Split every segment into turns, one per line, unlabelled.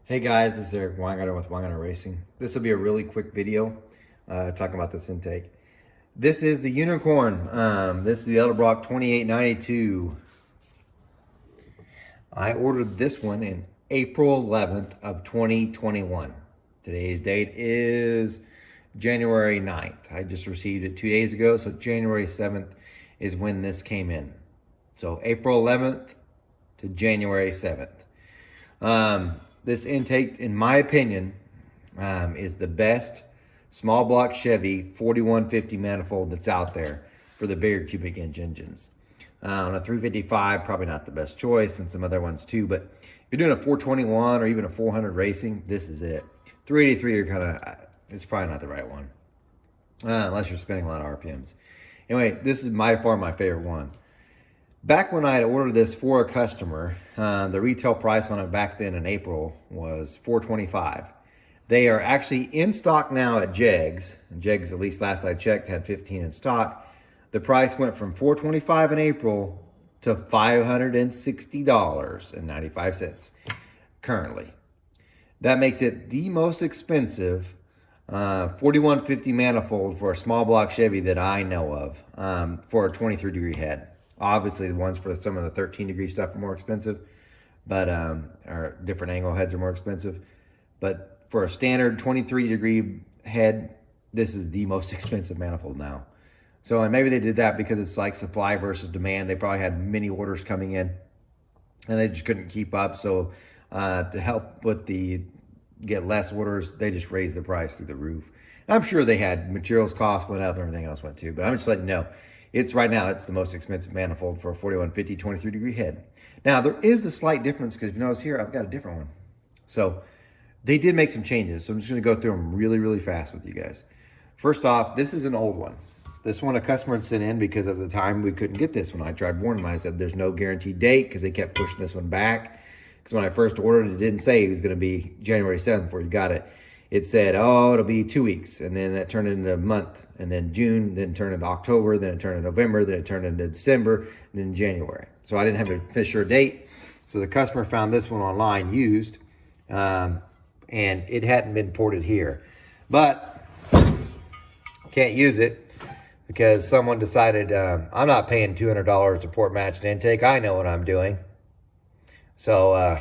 Hey guys, this is Eric Weingarten with Weingarten Racing. This will be a really quick video talking about this intake. This is the Unicorn. This is the Edelbrock 2892. I ordered this one in April 11th of 2021. Today's date is January 9th. I just received it 2 days ago, so January 7th is when this came in. So April 11th to January 7th. This intake, in my opinion, is the best small block Chevy 4150 manifold that's out there for the bigger cubic inch engines. On a 355, probably not the best choice, and some other ones too, but if you're doing a 421 or even a 400 racing, this is it. 383, you're kind of, it's probably not the right one, unless you're spending a lot of RPMs. Anyway, this is by far my favorite one. Back when I had ordered this for a customer, the retail price on it back then in April was $425. They are actually in stock now at Jegs. And Jegs, at least last I checked, had 15 in stock. The price went from $425 in April to $560.95 currently. That makes it the most expensive 4150 manifold for a small block Chevy that I know of for a 23 degree head. Obviously, the ones for some of the 13 degree stuff are more expensive, but or different angle heads are more expensive. But for a standard 23 degree head, this is the most expensive manifold now. So and maybe they did that because it's like supply versus demand. They probably had many orders coming in, and they just couldn't keep up. So to help with get less orders, they just raised the price through the roof. And I'm sure they had materials costs went up and everything else went too. But I'm just letting you know. Right now, it's the most expensive manifold for a 4150 23 degree head. Now, there is a slight difference because if you notice here, I've got a different one. So they did make some changes. So I'm just going to go through them really, really fast with you guys. First off, this is an old one. This one a customer had sent in because at the time we couldn't get this one. I tried warning them. I said there's no guaranteed date because they kept pushing this one back. Because when I first ordered it, it didn't say it was going to be January 7th before you got it. It said, oh, it'll be 2 weeks. And then that turned into a month. And then June, then turned into October, then it turned into November, then it turned into December, and then January. So I didn't have a official date. So the customer found this one online used, and it hadn't been ported here. But can't use it because someone decided I'm not paying $200 to port match and intake. I know what I'm doing. So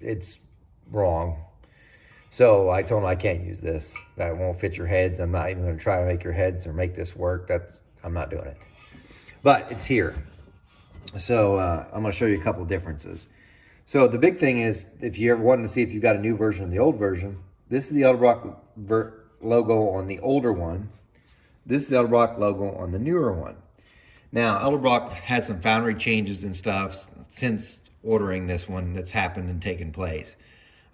it's wrong. So I told him I can't use this. That won't fit your heads. I'm not even going to try to make your heads or make this work. I'm not doing it. But it's here. So I'm going to show you a couple of differences. So the big thing is, if you ever wanted to see if you've got a new version of the old version, this is the Edelbrock logo on the older one. This is the Edelbrock logo on the newer one. Now, Edelbrock had some foundry changes and stuff since ordering this one that's happened and taken place.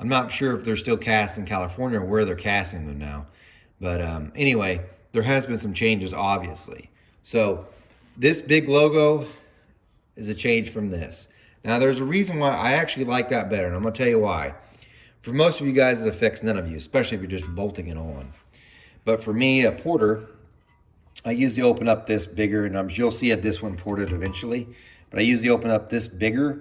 I'm not sure if they're still cast in California or where they're casting them now. But anyway, there has been some changes, obviously. So this big logo is a change from this. Now, there's a reason why I actually like that better, and I'm going to tell you why. For most of you guys, it affects none of you, especially if you're just bolting it on. But for me, a porter, I usually open up this bigger, and you'll see this one ported eventually. But I usually open up this bigger,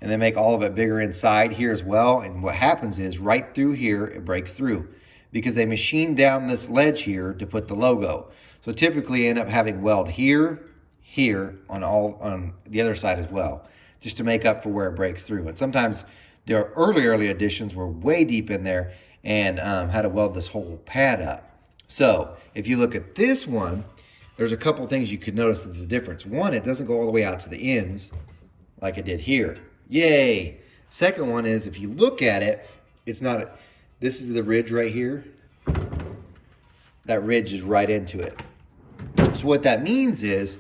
and then make all of it bigger inside here as well. And what happens is right through here, it breaks through because they machine down this ledge here to put the logo. So typically you end up having weld here on the other side as well, just to make up for where it breaks through. And sometimes their early editions were way deep in there and had to weld this whole pad up. So if you look at this one, there's a couple things you could notice that's a difference. One, it doesn't go all the way out to the ends like it did here. Yay. Second one is, if you look at it, it's not, this is the ridge right here. That ridge is right into it. So what that means is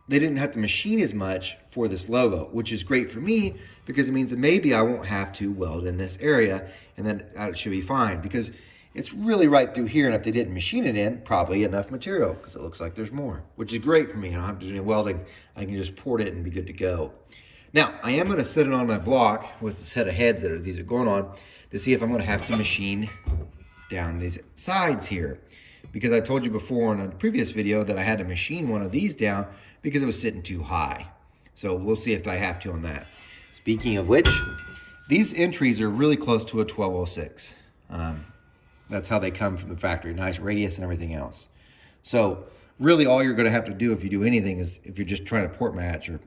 they didn't have to machine as much for this logo, which is great for me because it means that maybe I won't have to weld in this area, and then it should be fine because it's really right through here. And if they didn't machine it in, probably enough material because it looks like there's more, which is great for me. I don't have to do any welding. I can just port it and be good to go. Now, I am going to set it on my block with a set of heads that these are going on to see if I'm going to have to machine down these sides here. Because I told you before in a previous video that I had to machine one of these down because it was sitting too high. So we'll see if I have to on that. Speaking of which, These entries are really close to a 1206. That's how they come from the factory. Nice radius and everything else. So really all you're going to have to do if you do anything is, if you're just trying to port match, or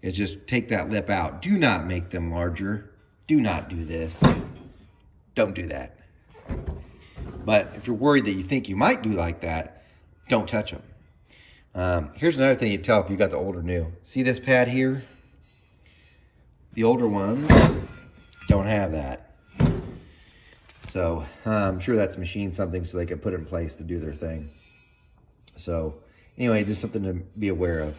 is just take that lip out. Do not make them larger. Do not do this. Don't do that. But if you're worried that you think you might do like that, don't touch them. Here's another thing you tell if you got the old or new. See this pad here? The older ones don't have that. So I'm sure that's machined something so they can put it in place to do their thing. So anyway, just something to be aware of.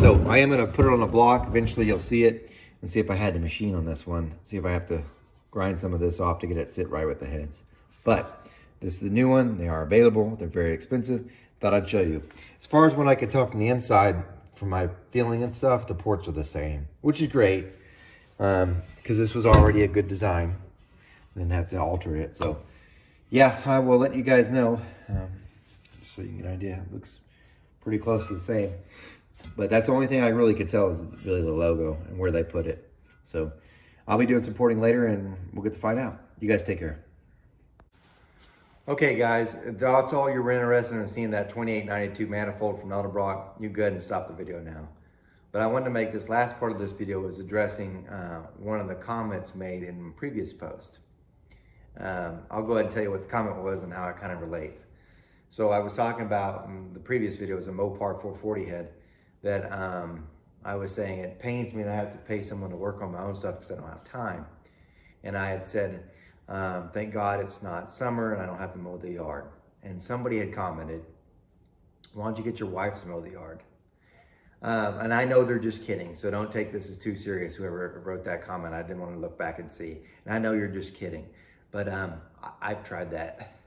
So I am going to put it on a block. Eventually you'll see it and see if I had to machine on this one. See if I have to grind some of this off to get it sit right with the heads. But this is the new one. They are available. They're very expensive. Thought I'd show you. As far as what I could tell from the inside, from my feeling and stuff, the ports are the same, which is great, because this was already a good design. Didn't have to alter it. So yeah, I will let you guys know, so you can get an idea. It looks pretty close to the same, but that's the only thing I really could tell is really the logo and where they put it. So I'll be doing some porting later and we'll get to find out. You guys take care. Okay guys, if that's all you're interested in seeing, that 2892 manifold from Edelbrock, you go ahead and stop the video now. But I wanted to make this last part of this video was addressing one of the comments made in a previous post. I'll go ahead and tell you what the comment was and how it kind of relates. So I was talking about, the previous video was a Mopar 440 head that I was saying it pains me that I have to pay someone to work on my own stuff because I don't have time. And I had said, thank God it's not summer and I don't have to mow the yard. And somebody had commented, why don't you get your wife to mow the yard? And I know they're just kidding, so don't take this as too serious, whoever wrote that comment. I didn't want to look back and see. And I know you're just kidding, but I've tried that.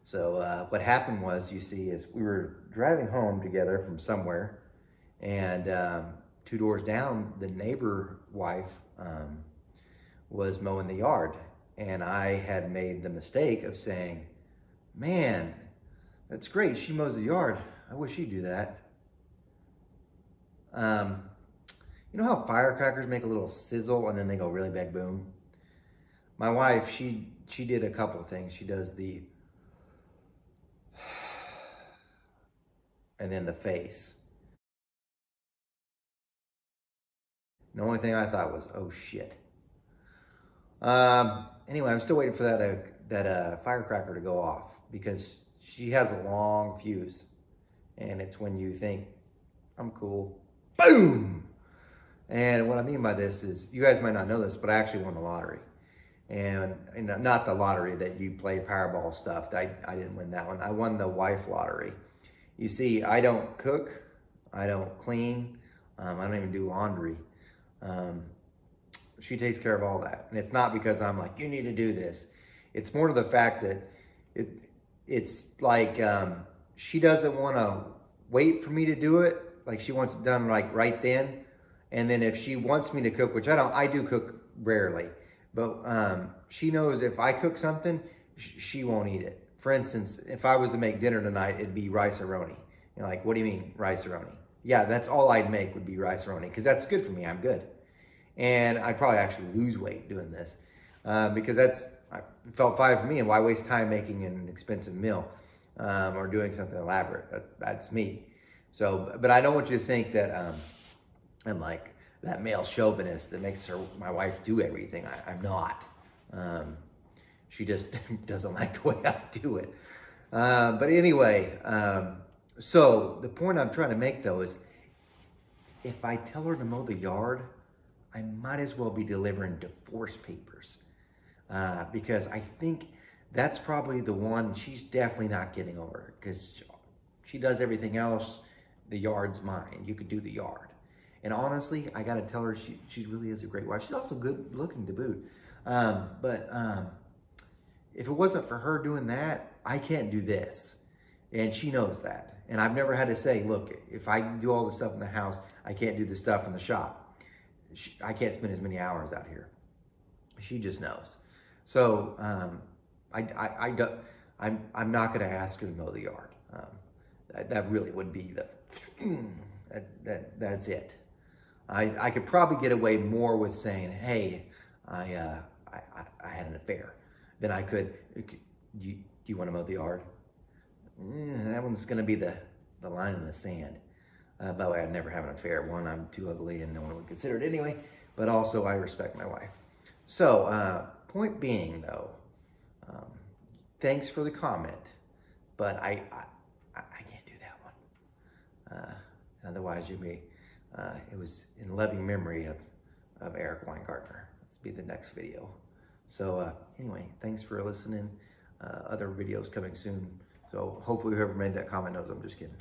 So what happened was, you see, is we were driving home together from somewhere, and 2 doors down, the neighbor wife was mowing the yard. And I had made the mistake of saying, man, that's great, she mows the yard. I wish she'd do that. You know how firecrackers make a little sizzle and then they go really big boom? My wife, she did a couple of things. She does the, and then the face. The only thing I thought was, oh shit. Anyway, I'm still waiting for that firecracker to go off, because she has a long fuse, and it's when you think, I'm cool, boom! And what I mean by this is, you guys might not know this, but I actually won the lottery. And not the lottery that you play Powerball stuff. I didn't win that one. I won the wife lottery. You see, I don't cook, I don't clean, I don't even do laundry. She takes care of all that. And it's not because I'm like, you need to do this. It's more to the fact that it's like, she doesn't want to wait for me to do it. Like, she wants it done like right then. And then if she wants me to cook, which I do cook rarely, but she knows if I cook something, she won't eat it. For instance, if I was to make dinner tonight, it'd be rice-a-roni. You're like, what do you mean rice-a-roni? Yeah, that's all I'd make would be rice-a-roni, because that's good for me. I'm good. And I'd probably actually lose weight doing this, because it felt fine for me. And why waste time making an expensive meal or doing something elaborate? That's me. So, but I don't want you to think that I'm like that male chauvinist that makes my wife do everything. I'm not. She just doesn't like the way I do it. But anyway, so the point I'm trying to make though is, if I tell her to mow the yard, I might as well be delivering divorce papers, because I think that's probably the one she's definitely not getting over, because she does everything else. The yard's mine. You could do the yard. And honestly, I got to tell her she really is a great wife. She's also good looking to boot. But if it wasn't for her doing that, I can't do this. And she knows that. And I've never had to say, look, if I do all the stuff in the house, I can't do the stuff in the shop. I can't spend as many hours out here. She just knows. So I'm not going to ask her to mow the yard. That really would be that's it. I could probably get away more with saying, hey,
I had an affair. Then I could, do you want to mow the yard? That one's going to be the line in the sand. By the way, I'd never have an affair. One, I'm too ugly and no one would consider it anyway, but also I respect my wife. So, point being though, thanks for the comment, but I can't do that one. Otherwise you'll be, it was in loving memory of Eric Weingartner. Let's be the next video. So anyway, thanks for listening. Other videos coming soon. So hopefully whoever made that comment knows I'm just kidding.